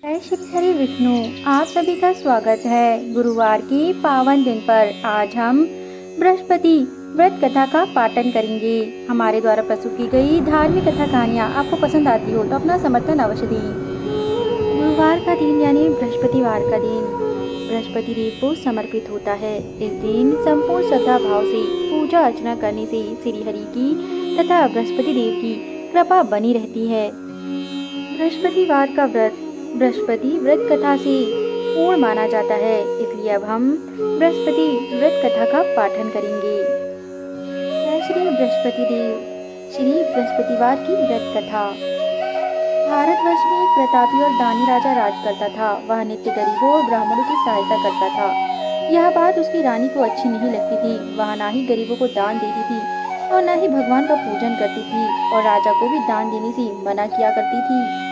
जय श्री हरि विष्णु। आप सभी का स्वागत है। गुरुवार के पावन दिन पर आज हम बृहस्पति व्रत कथा का पाठन करेंगे। हमारे द्वारा प्रस्तुत की गई धार्मिक कथा कहानियाँ आपको पसंद आती हो तो अपना समर्थन अवश्य दें। गुरुवार का दिन यानी बृहस्पतिवार का दिन बृहस्पति देव को समर्पित होता है। इस दिन संपूर्ण श्रद्धा भाव से पूजा अर्चना करने से श्री हरि की तथा बृहस्पति देव की कृपा बनी रहती है। बृहस्पतिवार का व्रत बृहस्पति व्रत कथा से पूर्ण माना जाता है, इसलिए अब हम बृहस्पति व्रत कथा का पाठन करेंगे। जय श्री बृहस्पति देव। श्री बृहस्पतिवार की व्रत कथा। भारतवर्ष में एक प्रतापी और दानी राजा राज करता था। वह नित्य गरीबों और ब्राह्मणों की सहायता करता था। यह बात उसकी रानी को अच्छी नहीं लगती थी। वह ना ही गरीबों को दान देती थी और न ही भगवान का पूजन करती थी और राजा को भी दान देने से मना किया करती थी।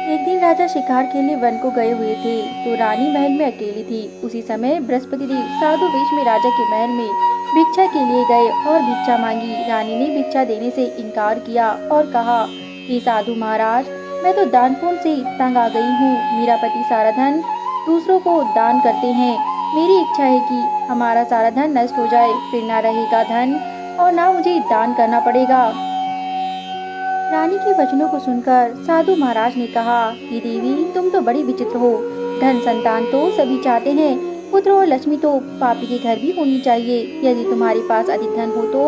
एक दिन राजा शिकार खेलने वन को गए हुए थे तो रानी महल में अकेली थी। उसी समय बृहस्पति देव साधु वेश में राजा के महल में भिक्षा के लिए गए और भिक्षा मांगी। रानी ने भिक्षा देने से इनकार किया और कहा, हे साधु महाराज, मैं तो दान पुण्य से तंग आ गई हूँ। मेरा पति सारा धन दूसरों को दान करते हैं। मेरी इच्छा है कि हमारा सारा धन नष्ट हो जाए, फिर ना रहेगा धन और ना मुझे दान करना पड़ेगा। रानी के वचनों को सुनकर साधु महाराज ने कहा कि देवी, तुम तो बड़ी विचित्र हो। धन संतान तो सभी चाहते हैं, पुत्र और लक्ष्मी तो पापी के घर भी होनी चाहिए। यदि तुम्हारे पास अधिक धन हो तो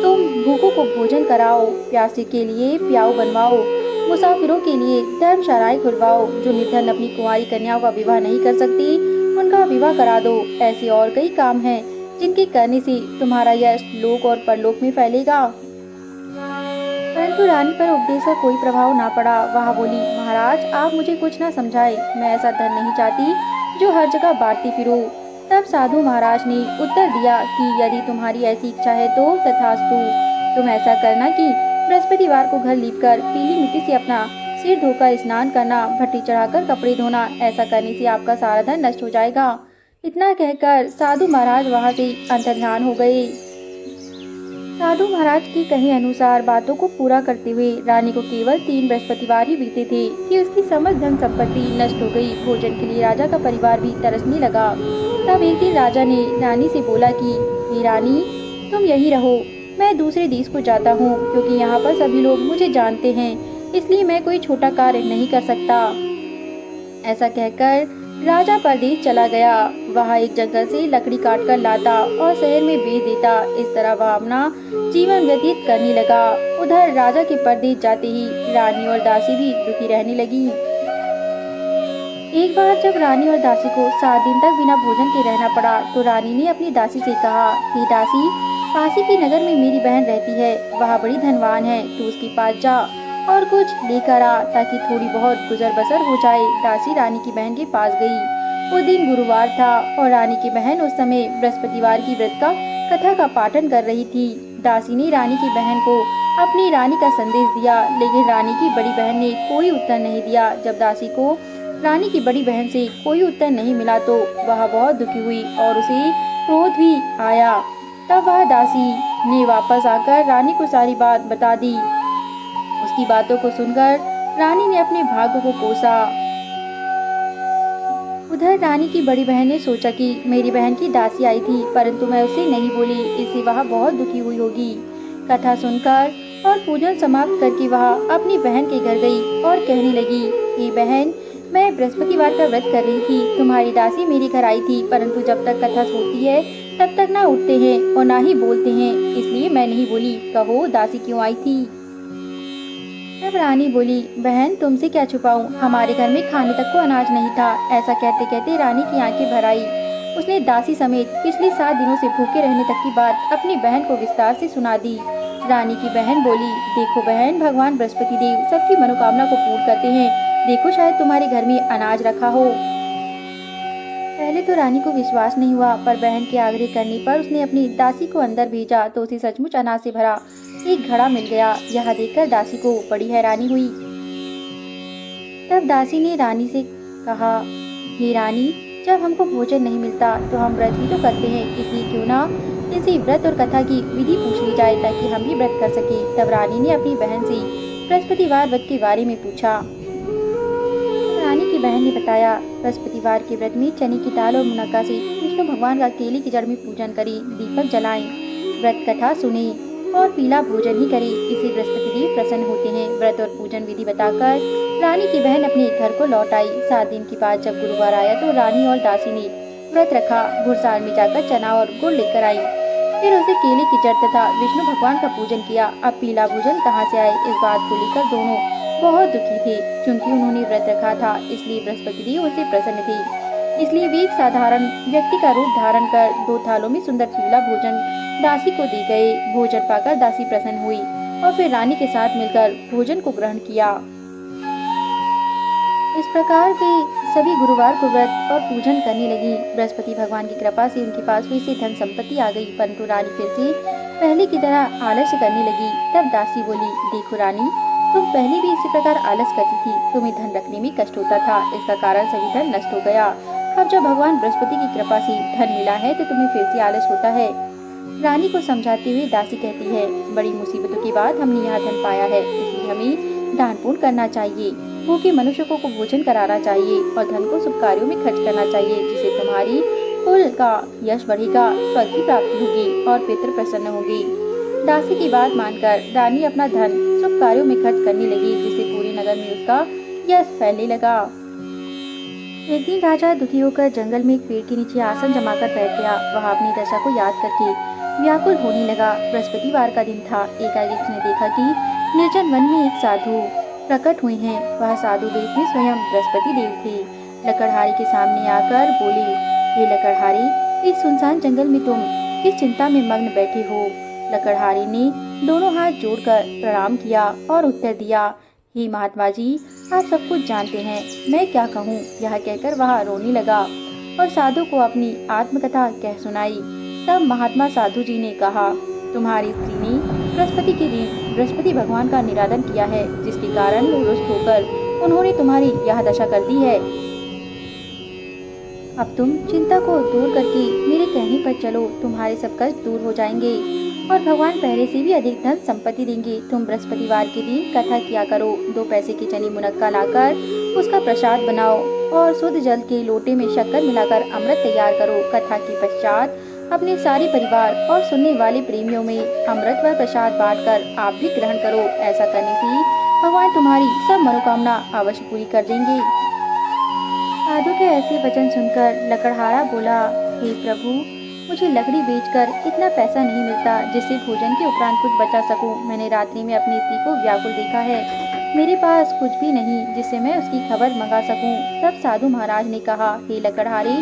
तुम भूखों को भोजन कराओ, प्यासे के लिए प्याऊ बनवाओ, मुसाफिरों के लिए धर्मशालाएं खुलवाओ। जो निर्धन अपनी कुंवारी कन्याओं का विवाह नहीं कर सकती, उनका विवाह करा दो। ऐसे और कई काम हैं जिनके करने से तुम्हारा यश लोक और परलोक में फैलेगा। परंतु रानी पर उपदेश का कोई प्रभाव ना पड़ा। वह बोली, महाराज, आप मुझे कुछ ना समझाए। मैं ऐसा धन नहीं चाहती जो हर जगह बांटती फिरूं। तब साधु महाराज ने उत्तर दिया कि यदि तुम्हारी ऐसी इच्छा है तो तथास्तु। तुम ऐसा करना कि बृहस्पतिवार को घर लीपकर पीली मिट्टी से अपना सिर धोकर स्नान करना, भट्टी चढ़ाकर कपड़े धोना। ऐसा करने से आपका सारा धन नष्ट हो जाएगा। इतना कहकर साधु महाराज वहाँ से अंतर्ध्यान हो गए। साधु महाराज के कहे अनुसार बातों को पूरा करते हुए रानी को केवल 3 बृहस्पतिवार ही बीते थे कि उसकी समस्त धन संपत्ति नष्ट हो गई। भोजन के लिए राजा का परिवार भी तरसने लगा। तब एक दिन राजा ने रानी से बोला कि हे रानी, तुम यही रहो, मैं दूसरे देश को जाता हूँ, क्योंकि यहाँ पर सभी लोग मुझे जानते हैं, इसलिए मैं कोई छोटा कार्य नहीं कर सकता। ऐसा कहकर राजा परदेश चला गया। वहाँ एक जंगल से लकड़ी काट कर लाता और शहर में बेच देता। इस तरह वह अपना जीवन व्यतीत करने लगा। उधर राजा के परदेश जाते ही रानी और दासी भी दुखी रहने लगी। एक बार जब रानी और दासी को 7 दिन तक बिना भोजन के रहना पड़ा तो रानी ने अपनी दासी से कहा, हे दासी, पासी के नगर में मेरी बहन रहती है, वह बड़ी धनवान है, तू उसके पास जा और कुछ लेकर आ ताकि थोड़ी बहुत गुजर बसर हो जाए। दासी रानी की बहन के पास गई। वो दिन गुरुवार था और रानी की बहन उस समय बृहस्पतिवार की व्रत का कथा का पाठन कर रही थी। दासी ने रानी की बहन को अपनी रानी का संदेश दिया, लेकिन रानी की बड़ी बहन ने कोई उत्तर नहीं दिया। जब दासी को रानी की बड़ी बहन से कोई उत्तर नहीं मिला तो वह बहुत दुखी हुई और उसे क्रोध भी आया। तब वह दासी ने वापस आकर रानी को सारी बात बता दी। उसकी बातों को सुनकर रानी ने अपने भाग्य को कोसा। उधर रानी की बड़ी बहन ने सोचा कि मेरी बहन की दासी आई थी, परंतु मैं उससे नहीं बोली, इससे वह बहुत दुखी हुई होगी। कथा सुनकर और पूजन समाप्त करके वह अपनी बहन के घर गई और कहने लगी, हे बहन, मैं बृहस्पतिवार का व्रत कर रही थी। तुम्हारी दासी मेरे घर आई थी, परंतु जब तक कथा होती है तब तक ना उठते हैं और ना ही बोलते हैं, इसलिए मैं नहीं बोली। कहो, दासी क्यों आई थी? तब रानी बोली, बहन, तुमसे क्या छुपाऊं, हमारे घर में खाने तक को अनाज नहीं था। ऐसा कहते कहते रानी की आंखें भर आई। उसने दासी समेत पिछले 7 दिनों से भूखे रहने तक की बात अपनी बहन को विस्तार से सुना दी। रानी की बहन बोली, देखो बहन, भगवान बृहस्पति देव सबकी मनोकामना को पूर्ण करते हैं। देखो, शायद तुम्हारे घर में अनाज रखा हो। पहले तो रानी को विश्वास नहीं हुआ, पर बहन के आग्रह करने पर उसने अपनी दासी को अंदर भेजा तो उसे सचमुच अनाज से भरा एक घड़ा मिल गया। यह देखकर दासी को बड़ी हैरानी हुई। तब दासी ने रानी से कहा, हे रानी, जब हमको भोजन नहीं मिलता तो हम व्रत भी तो करते हैं, इसलिए क्यों ना इनसे व्रत और कथा की विधि पूछ ली जाए ताकि हम भी व्रत कर सके। तब रानी ने अपनी बहन से बृहस्पतिवार व्रत के बारे में पूछा। रानी ने बताया। बृहस्पतिवार के व्रत में चने की दाल और मुनक्का से विष्णु भगवान का केले की जड़ में पूजन करें, दीपक जलाएं, व्रत कथा सुने और पीला भोजन ही करें। इससे बृहस्पति देव प्रसन्न होते हैं। व्रत और पूजन विधि बताकर रानी की बहन अपने घर को लौट आई। 7 दिन के बाद जब गुरुवार आया तो रानी और दासी ने व्रत रखा। घुड़साल में जाकर चना और गुड़ लेकर आई। फिर उसे केले की जड़ तथा विष्णु भगवान का पूजन किया। अब पीला भोजन कहाँ से आए, इस बात को लेकर दोनों बहुत दुखी थे। क्योंकि उन्होंने व्रत रखा था, इसलिए बृहस्पति देव उससे प्रसन्न थे। इसलिए वे एक साधारण व्यक्ति का रूप धारण कर 2 थालों में सुंदर पीला भोजन दासी को दे गए। भोजन पाकर दासी प्रसन्न हुई और फिर रानी के साथ मिलकर भोजन को ग्रहण किया। इस प्रकार वे सभी गुरुवार को व्रत और पूजन करने लगी। बृहस्पति भगवान की कृपा से उनके पास फिर से धन संपत्ति आ गई, परंतु रानी फिर से पहले की तरह आलस्य करने लगी। तब दासी बोली, देखो रानी, तुम पहले भी इसी प्रकार आलस करती थी। तुम्हें धन रखने में कष्ट होता था, इसका कारण सभी धन नष्ट हो गया। अब जब भगवान बृहस्पति की कृपा से धन मिला है तो तुम्हें फिर से आलस होता है। रानी को समझाते हुए दासी कहती है, बड़ी मुसीबतों के बाद हमने यहाँ धन पाया है, इसलिए हमें दान पुण्य करना चाहिए। भूखे मनुष्यों को भोजन कराना चाहिए और धन को शुभ कार्यों में खर्च करना चाहिए, जिससे तुम्हारी कुल का यश बढ़ेगा, स्वर्ग की प्राप्ति होगी और पितृ प्रसन्न होंगे। दासी की बात मानकर रानी अपना धन शुभ कार्यों में खर्च करने लगी, जिससे पूरे नगर में उसका यश फैलने लगा। एक दिन राजा दुखी होकर जंगल में एक पेड़ के नीचे आसन जमाकर बैठ गया। वह अपनी दशा को याद करके व्याकुल होने लगा। बृहस्पतिवार का दिन था। एकाएक उसने देखा कि निर्जन वन में एक साधु प्रकट हुए हैं। वह साधु वेश में स्वयं बृहस्पति देव थे। लकड़हारी के सामने आकर बोले, हे लकड़हारी, इस सुनसान जंगल में तुम किस चिंता में मग्न बैठे हो? लकड़हारी ने दोनों हाथ जोड़कर प्रणाम किया और उत्तर दिया, हे महात्मा जी, आप सब कुछ जानते हैं, मैं क्या कहूँ। यह कहकर वह रोने लगा और साधु को अपनी आत्मकथा कह सुनाई। तब महात्मा साधु जी ने कहा, तुम्हारी स्त्री ने बृहस्पति के दिन बृहस्पति भगवान का निरादन किया है, जिसके कारण रुष्ट होकर उन्होंने तुम्हारी यह दशा कर दी है। अब तुम चिंता को दूर करके मेरे कहने पर चलो, तुम्हारे सब कष्ट दूर हो जाएंगे और भगवान पहले से भी अधिक धन संपत्ति देंगे। तुम बृहस्पतिवार के दिन कथा किया करो। 2 पैसे की चनी मुनक्का लाकर उसका प्रसाद बनाओ और शुद्ध जल के लोटे में शक्कर मिलाकर अमृत तैयार करो। कथा के पश्चात अपने सारे परिवार और सुनने वाले प्रेमियों में अमृत व प्रसाद बांटकर आप भी ग्रहण करो। ऐसा करने से भगवान तुम्हारी सब मनोकामना अवश्य पूरी कर देंगे। साधु के ऐसे वचन सुनकर लकड़हारा बोला, हे प्रभु, मुझे लकड़ी बेचकर इतना पैसा नहीं मिलता जिससे भोजन के उपरांत कुछ बचा सकूं। मैंने रात्रि में अपनी स्त्री को व्याकुल देखा है। मेरे पास कुछ भी नहीं जिससे मैं उसकी खबर मंगा सकूं। तब साधु महाराज ने कहा, हे लकड़हारी,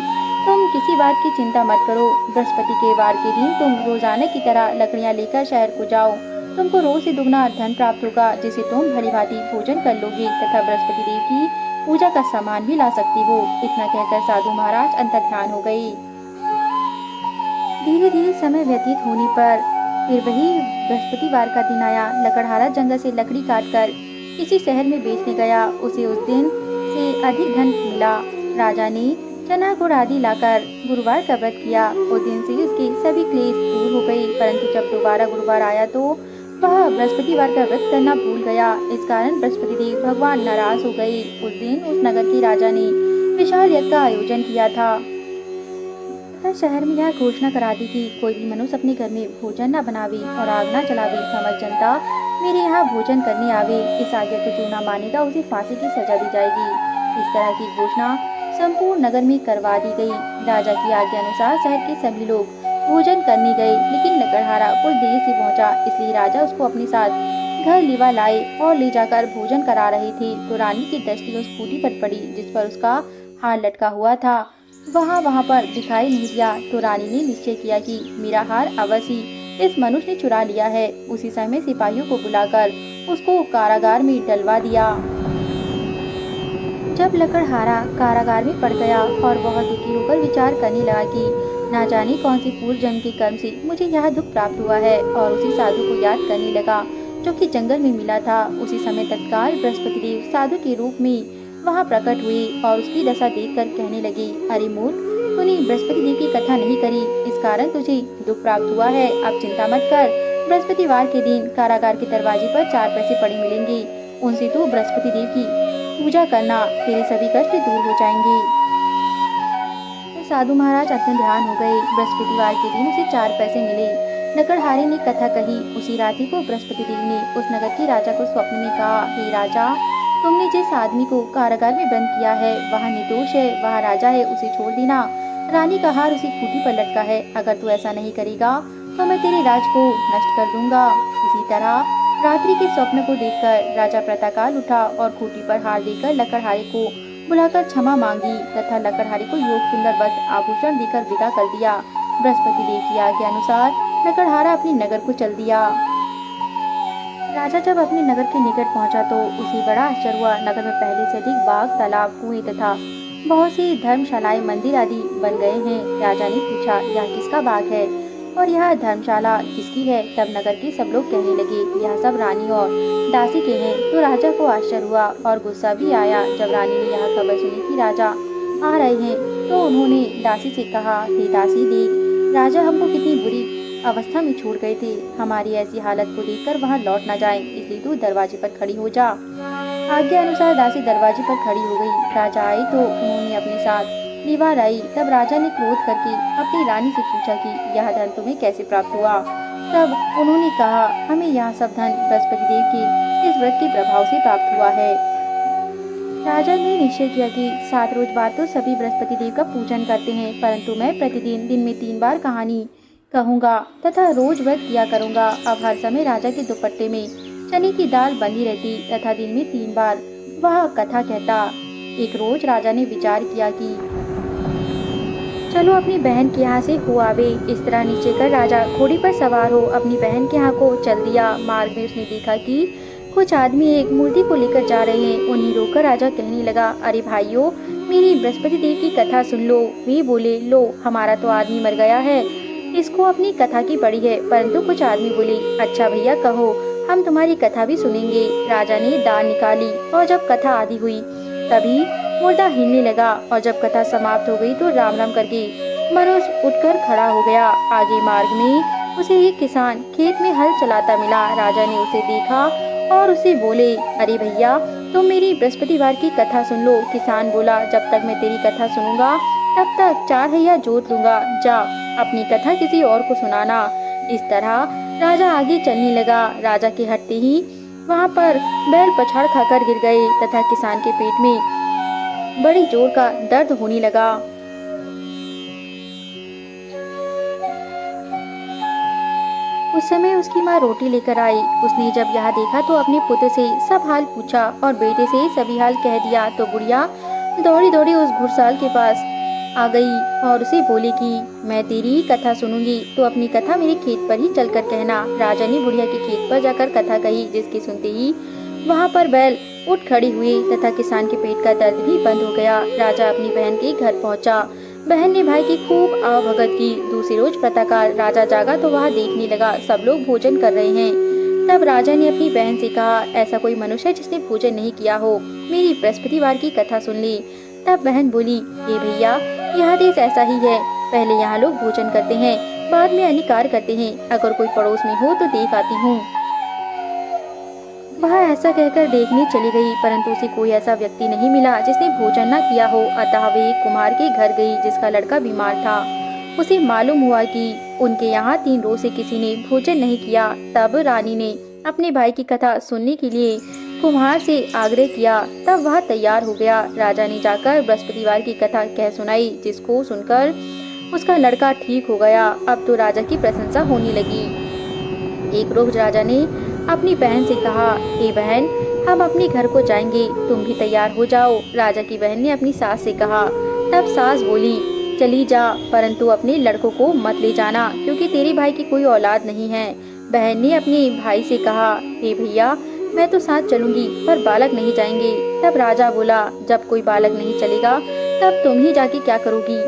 तुम किसी बात की चिंता मत करो। बृहस्पति के वार के दिन तुम रोजाना की तरह लकड़ियां लेकर शहर को जाओ। तुमको रोज से दुगना धन प्राप्त होगा, जिसे तुम भलीभांति भोजन कर लोगे तथा बृहस्पति देव की पूजा का सामान भी ला सकती हो। इतना कहकर साधु महाराज अंतर्ध्यान हो गए। धीरे धीरे समय व्यतीत होने पर फिर वही बृहस्पतिवार का दिन आया। लकड़हारा जंगल से लकड़ी काटकर किसी शहर में बेचने गया। उसे उस दिन से अधिक धन मिला। राजा ने चना गुड़ आदि लाकर गुरुवार का व्रत किया। उस दिन से उसके सभी क्लेश दूर हो गए। परंतु जब दोबारा गुरुवार आया तो वह बृहस्पतिवार का व्रत करना भूल गया। इस कारण बृहस्पति देव भगवान नाराज हो गए। उस दिन उस नगर के राजा ने विशाल यज्ञ का आयोजन किया था। शहर में यह घोषणा करा दी कि कोई भी मनुष्य अपने घर में भोजन न बनावे और आग न जलावे। समस्त जनता मेरे यहाँ भोजन करने आवे। इस आज्ञा को जो न मानेगा उसे फांसी की सजा दी जाएगी। इस तरह की घोषणा संपूर्ण नगर में करवा दी गई। राजा की आज्ञा अनुसार शहर के सभी लोग भोजन करने गए, लेकिन लकड़हारा कुछ देर से पहुंचा, इसलिए राजा उसको अपने साथ घर लिवा लाए और ले जाकर भोजन करा रहे थे तो रानी की दृष्टि उस खूंटी पर पड़ी जिस पर उसका हार लटका हुआ था। वहाँ पर दिखाई नहीं दिया तो रानी ने निश्चय किया कि मेरा हार अवश्य इस मनुष्य ने चुरा लिया है। उसी समय सिपाहियों को बुलाकर उसको कारागार में डलवा दिया। जब लकड़हारा कारागार में पड़ गया और बहुत दुखी होकर विचार करने लगा कि ना जाने कौन सी पूर्व जन्म के कर्म से मुझे यह दुख प्राप्त हुआ है, और उसी साधु को याद करने लगा जो कि जंगल में मिला था। उसी समय तत्काल बृहस्पति देव साधु के रूप में वहाँ प्रकट हुए और उसकी दशा देखकर कहने लगे, अरे मूर्ख, तूने बृहस्पति देव की कथा नहीं करी, इस कारण तुझे दुख प्राप्त हुआ है। अब चिंता मत कर, बृहस्पतिवार के दिन कारागार के दरवाजे पर 4 पैसे पड़े मिलेंगे, उनसे तू बृहस्पति देव की पूजा करना, तेरे सभी कष्ट दूर हो जाएंगे। तो साधु महाराज अत्यंत ध्यान हो गए। बृहस्पतिवार के दिन उसे 4 पैसे मिले। नकड़हारे ने कथा कही। उसी रात्रि को बृहस्पति देव ने उस नगर के राजा को स्वप्न में कहा, हे राजा, तुमने जिस आदमी को कारागार में बंद किया है वह निर्दोष है, वह राजा है, उसे छोड़ देना। रानी का हार उसी खूंटी पर लटका है। अगर तू ऐसा नहीं करेगा तो मैं तेरे राज को नष्ट कर दूंगा। इसी तरह रात्रि के स्वप्न को देखकर राजा प्रातःकाल उठा और खूंटी पर हार देकर लकड़हारे को बुलाकर क्षमा मांगी तथा लकड़हारे को योग सुंदर वस्त्र आभूषण देकर विदा कर दिया। बृहस्पति देव की आज्ञा अनुसार लकड़हारा अपने नगर को चल दिया। राजा जब अपने नगर के निकट पहुंचा तो उसे बड़ा आश्चर्य हुआ। नगर में पहले से अधिक बाग, तालाब, कुएं तथा बहुत सी धर्मशालाएं, मंदिर आदि बन गए हैं। राजा ने पूछा, यह किसका बाग है और यह धर्मशाला किसकी है? तब नगर के सब लोग कहने लगे, यह सब रानी और दासी के हैं। तो राजा को आश्चर्य हुआ और गुस्सा भी आया। जब रानी ने यह खबर सुनी कि राजा आ रहे हैं तो उन्होंने दासी से कहा, हे दासी, देख, राजा हमको कितनी बुरी अवस्था में छोड़ गए थे। हमारी ऐसी हालत को देखकर वहां लौट न जाए, इसलिए तू दरवाजे पर खड़ी हो जा। आज्ञा अनुसार दासी दरवाजे पर खड़ी हो गई। राजा आए तो उन्होंने अपने साथ दीवार आई। तब राजा ने क्रोध करके अपनी रानी से पूछा कि यह धन तुम्हें कैसे प्राप्त हुआ? तब उन्होंने कहा, हमें यह सब धन बृहस्पति देव के इस व्रत के प्रभाव से प्राप्त हुआ है। राजा ने निश्चय किया कि 7 रोज बाद तो सभी बृहस्पति देव का पूजन करते हैं, परंतु मैं प्रतिदिन दिन में 3 बार कहानी कहूँगा तथा रोज व्रत किया करूँगा। अब हर समय राजा के दुपट्टे में चने की दाल बंधी रहती तथा दिन में 3 बार वह कथा कहता। एक रोज राजा ने विचार किया कि चलो अपनी बहन के यहाँ से हो आवे। इस तरह निश्चय कर राजा घोड़ी पर सवार हो अपनी बहन के यहाँ को चल दिया। मार्ग में उसने देखा कि कुछ आदमी एक मूर्ति को लेकर जा रहे हैं। उन्हें रोककर राजा कहने लगा, अरे भाइयों, मेरी बृहस्पति देव की कथा सुन लो। वे बोले, लो, हमारा तो आदमी मर गया है, इसको अपनी कथा की पड़ी है। परंतु कुछ आदमी बोले, अच्छा भैया, कहो, हम तुम्हारी कथा भी सुनेंगे। राजा ने दान निकाली और जब कथा आदि हुई तभी मुर्दा हिलने लगा और जब कथा समाप्त हो गई तो राम राम करके मनुष्य उठकर खड़ा हो गया। आगे मार्ग में उसे एक किसान खेत में हल चलाता मिला। राजा ने उसे देखा और उसे बोले, अरे भैया, तुम मेरी बृहस्पतिवार की कथा सुन लो। किसान बोला, जब तक मैं तेरी कथा सुनूंगा तब तक 4 हैया जोत लूंगा। जा, अपनी कथा किसी और को सुनाना। इस तरह राजा आगे चलने लगा। राजा के हटते ही वहाँ पर बैल पछाड़ खाकर गिर गए तथा किसान के पेट में बड़ी जोर का दर्द होने लगा। उस समय उसकी माँ रोटी लेकर आई। उसने जब यह देखा तो अपने पुत्र से सब हाल पूछा और बेटे से सभी हाल कह दिया। तो बुढ़िया दौड़ी दौड़ी उस घुड़साल के पास आ गई और उसे बोली कि मैं तेरी कथा सुनूंगी, तो अपनी कथा मेरे खेत पर ही चलकर कहना। राजा ने बुढ़िया के खेत पर जाकर कथा कही, जिसके सुनते ही वहाँ पर बैल उठ खड़ी हुई तथा किसान के पेट का दर्द भी बंद हो गया। राजा अपनी बहन के घर पहुँचा। बहन ने भाई की खूब आवभगत की। दूसरे रोज प्रातःकाल राजा जागा तो वह देखने लगा सब लोग भोजन कर रहे हैं। तब राजा ने अपनी बहन से कहा, ऐसा कोई मनुष्य है जिसने भोजन नहीं किया हो, मेरी बृहस्पतिवार की कथा सुन ले। तब बहन बोली, हे भैया, यह देश ऐसा ही है, पहले यहाँ लोग भोजन करते हैं, बाद में अन्य कार्य करते हैं। अगर कोई पड़ोस में हो तो देख आती हूँ। वह ऐसा कहकर देखने चली गई, परंतु उसे कोई ऐसा व्यक्ति नहीं मिला जिसने भोजन न किया हो। अतः वे एक कुम्हार के घर गई जिसका लड़का बीमार था। उसे मालूम हुआ कि उनके यहाँ 3 रोज से किसी ने भोजन नहीं किया। तब रानी ने अपने भाई की कथा सुनने के लिए कुम्हार से आग्रह किया। तब वह तैयार हो गया। राजा ने जाकर बृहस्पतिवार की कथा कह सुनाई, जिसको सुनकर उसका लड़का ठीक हो गया। अब तो राजा की प्रशंसा होने लगी। एक रोज राजा ने अपनी बहन से कहा, हे बहन, हम अपने घर को जाएंगे, तुम भी तैयार हो जाओ। राजा की बहन ने अपनी सास से कहा। तब सास बोली, चली जा, परंतु अपने लड़कों को मत ले जाना, क्योंकि तेरे भाई की कोई औलाद नहीं है। बहन ने अपने भाई से कहा, हे भैया, मैं तो साथ चलूंगी, पर बालक नहीं जाएंगे। तब राजा बोला, जब कोई बालक नहीं चलेगा तब तुम ही जाके क्या करोगी?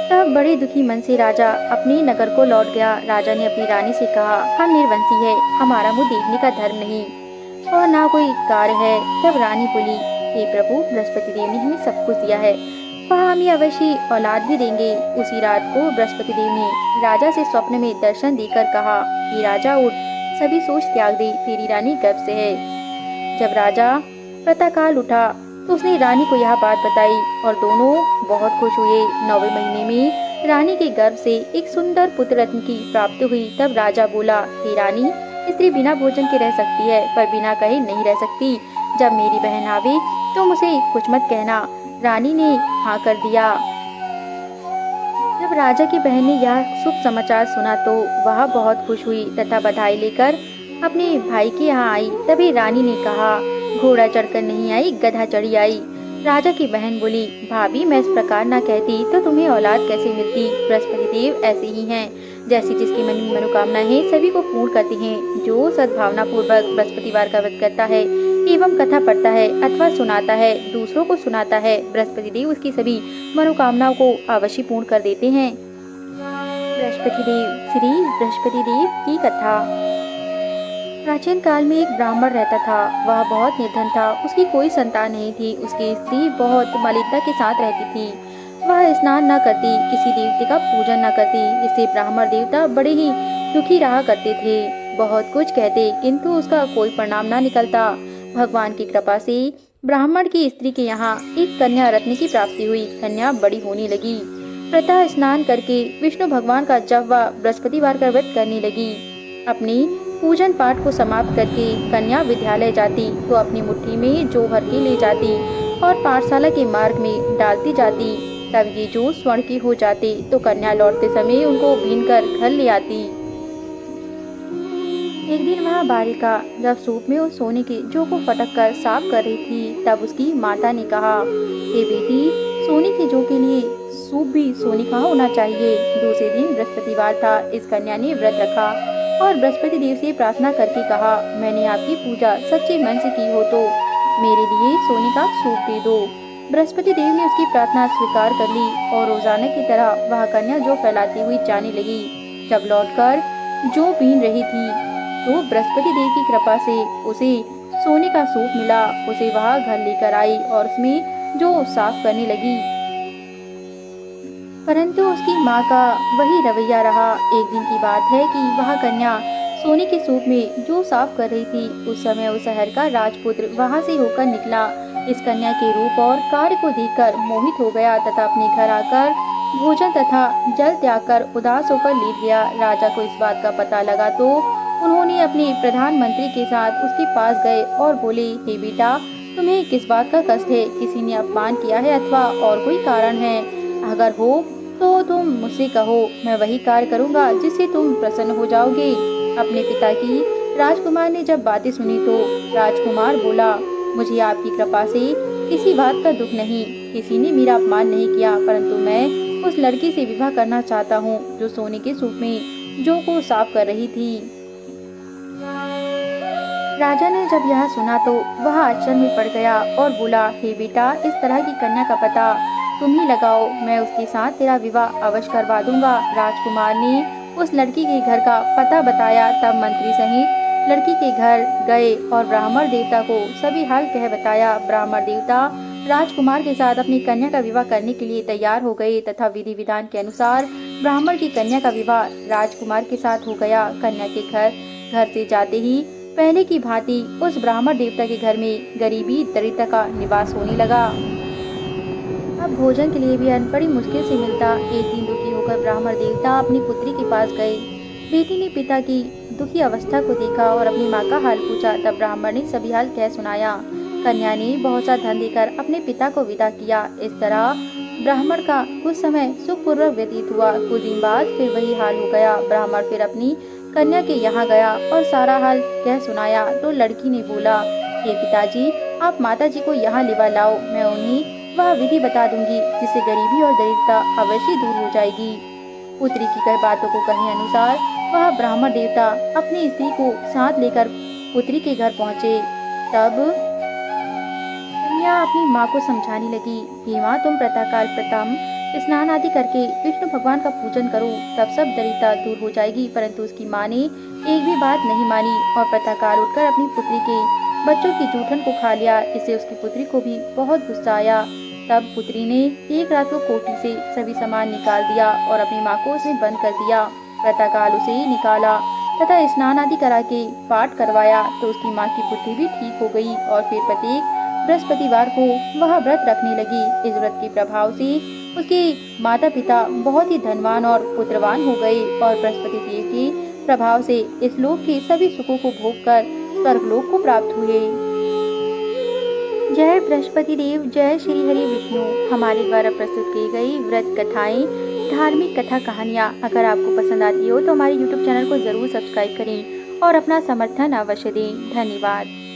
तब बड़े दुखी मन से राजा अपने नगर को लौट गया। राजा ने अपनी रानी से कहा, हम निर्वंशी है, हमारा मुँह देखने का धर्म नहीं और ना कोई कार्य है। तब रानी बोली, हे प्रभु, बृहस्पति देव ने हमें सब कुछ दिया है, वह हमें अवश्य औलाद भी देंगे। उसी रात को बृहस्पति देव ने राजा से स्वप्न में दर्शन देकर कहा, कि राजा उठ, सभी सोच त्याग दे, तेरी रानी गर्भ से है। जब राजा प्रातःकाल उठा तो उसने रानी को यह बात बताई और दोनों बहुत खुश हुए। 9वें महीने में रानी के गर्भ से एक सुंदर पुत्र रत्न की प्राप्ति हुई। तब राजा बोला, हे रानी, स्त्री बिना भोजन के रह सकती है पर बिना कहे नहीं रह सकती। जब मेरी बहन आवे तुम उसे कुछ मत कहना। रानी ने हाँ कर दिया। जब राजा की बहन ने यह शुभ समाचार सुना तो वह बहुत खुश हुई तथा बधाई लेकर अपने भाई के यहाँ आई। तभी रानी ने कहा, घोड़ा चढ़कर नहीं आई, गधा चढ़ी आई। राजा की बहन बोली, भाभी, मैं इस प्रकार ना कहती तो तुम्हें औलाद कैसे मिलती। बृहस्पति देव ऐसे ही हैं, जैसी जिसकी मन में मनोकामना है सभी को पूर्ण करते हैं। जो सद्भावना पूर्वक बृहस्पतिवार का व्रत करता है एवं कथा पढ़ता है अथवा सुनाता है, दूसरों को सुनाता है, बृहस्पति देव उसकी सभी मनोकामनाओं को अवश्य पूर्ण कर देते हैं। बृहस्पति देव। श्री बृहस्पति देव की कथा। प्राचीन काल में एक ब्राह्मण रहता था। वह बहुत निर्धन था, उसकी कोई संतान नहीं थी। उसकी स्त्री बहुत मलिनता के साथ रहती थी। वह स्नान न करती, किसी देवते का पूजन न करती। इससे ब्राह्मण देवता बड़े ही दुखी रहा करते थे। बहुत कुछ कहते किंतु उसका कोई परिणाम न निकलता। भगवान की कृपा से ब्राह्मण की स्त्री के यहाँ एक कन्या रत्न की प्राप्ति हुई। कन्या बड़ी होने लगी। प्रातः स्नान करके विष्णु भगवान का जप व बृहस्पतिवार का व्रत करने लगी। अपनी पूजन पाठ को समाप्त करके कन्या विद्यालय जाती तो अपनी मुट्ठी में जौ भर के ले जाती और पाठशाला के मार्ग में डालती जाती। तब ये जौ स्वर्ण के हो जाते तो कन्या लौटते समय उनको बीनकर घर ले आती। एक दिन वह बालिका जब सूप में उस सोने के जौ को फटक कर साफ कर रही थी तब उसकी माता ने कहा, हे बेटी, सोने के जौ के लिए सूप भी सोने का होना चाहिए। दूसरे दिन बृहस्पतिवार था। इस कन्या ने व्रत रखा और बृहस्पति देव से प्रार्थना करके कहा, मैंने आपकी पूजा सच्चे मन से की हो तो मेरे लिए सोने का सूप दे दो। बृहस्पति देव ने उसकी प्रार्थना स्वीकार कर ली और रोजाना की तरह वह कन्या जौ फैलाती हुई जाने लगी। जब लौटकर जौ बीन रही थी तो बृहस्पति देव की कृपा से उसे सोने का सूप मिला। उसे वह घर लेकर आई और उसमें जौ साफ करने लगी, परंतु उसकी माँ का वही रवैया रहा। एक दिन की बात है कि वह कन्या सोने के सूप में जो साफ कर रही थी उस समय उस शहर का राजपुत्र वहां से होकर निकला। इस कन्या के रूप और कार्य को देखकर मोहित हो गया तथा अपने घर आकर भोजन तथा जल त्याग कर उदास होकर लेट गया। राजा को इस बात का पता लगा तो उन्होंने अपने प्रधानमंत्री के साथ उसके पास गए और बोले, हे बेटा, तुम्हें किस बात का कष्ट है? किसी ने अपमान किया है अथवा और कोई कारण है? अगर हो तो तुम मुझसे कहो, मैं वही कार्य करूंगा जिससे तुम प्रसन्न हो जाओगे। अपने पिता की राजकुमार ने जब बातें सुनी तो राजकुमार बोला, मुझे आपकी कृपा से किसी बात का दुख नहीं, किसी ने मेरा अपमान नहीं किया, परंतु मैं उस लड़की से विवाह करना चाहता हूँ जो सोने के सूप में जौ को साफ कर रही थी। राजा ने जब यह सुना तो वह आश्चर्य में पड़ गया और बोला, हे बेटा, इस तरह की कन्या का पता तुम ही लगाओ, मैं उसके साथ तेरा विवाह अवश्य करवा दूंगा। राजकुमार ने उस लड़की के घर का पता बताया। तब मंत्री सहित लड़की के घर गए और ब्राह्मण देवता को सभी हाल कह बताया। ब्राह्मण देवता राजकुमार के साथ अपनी कन्या का विवाह करने के लिए तैयार हो गए तथा विधि विधान के अनुसार ब्राह्मण की कन्या का विवाह राजकुमार के साथ हो गया। कन्या के घर से जाते ही पहले की भांति उस ब्राह्मण देवता के घर में गरीबी दरिद्रता का निवास होने लगा। अब भोजन के लिए भी अन्न बड़ी मुश्किल से मिलता। एक दिन दुखी होकर ब्राह्मण देवता अपनी पुत्री के पास गए। बेटी ने पिता की दुखी अवस्था को देखा और अपनी माँ का हाल पूछा। तब ब्राह्मण ने सभी हाल कह सुनाया। कन्या ने बहुत सा धन देकर अपने पिता को विदा किया। इस तरह ब्राह्मण का कुछ समय सुखपूर्वक व्यतीत हुआ। कुछ दिन बाद फिर वही हाल हो गया। ब्राह्मण फिर अपनी कन्या के यहाँ गया और सारा हाल कह सुनाया तो लड़की ने बोला, हे पिताजी, आप माता जी को यहाँ लेवा लाओ, मैं उन्हें वह विधि बता दूंगी जिससे गरीबी और दरिद्रता अवश्य दूर हो जाएगी। पुत्री की कई बातों को कहे अनुसार वह ब्राह्मण देवता अपनी स्त्री को साथ लेकर पुत्री के घर पहुँचे। तब कन्या अपनी माँ को समझाने लगी, हे माँ, तुम प्रातःकाल प्रथम स्नान आदि करके विष्णु भगवान का पूजन करो, तब सब दरिद्रता दूर हो जाएगी। परंतु उसकी माँ ने एक भी बात नहीं मानी और प्रातःकाल उठकर अपनी पुत्री के बच्चों की जूठन को खा लिया। इससे उसकी पुत्री को भी बहुत गुस्सा आया। तब पुत्री ने एक रात को कोठी से सभी सामान निकाल दिया और अपनी माँ को उसमें बंद कर दिया। प्रातःकाल उसे निकाला तथा स्नान आदि करा के पाठ करवाया तो उसकी माँ की बुद्धि भी ठीक हो गई और फिर प्रत्येक बृहस्पतिवार को वह व्रत रखने लगी। इस व्रत के प्रभाव से उसके माता पिता बहुत ही धनवान और पुत्रवान हो गए और बृहस्पति देव के प्रभाव से इस लोक के सभी सुखों को भोगकर स्वर्गलोक को प्राप्त हुए। जय बृहस्पति देव, जय श्री हरि विष्णु। हमारे द्वारा प्रस्तुत की गई व्रत कथाएं, धार्मिक कथा कहानियाँ अगर आपको पसंद आती हो तो हमारे YouTube चैनल को जरूर सब्सक्राइब करें और अपना समर्थन अवश्य दें। धन्यवाद।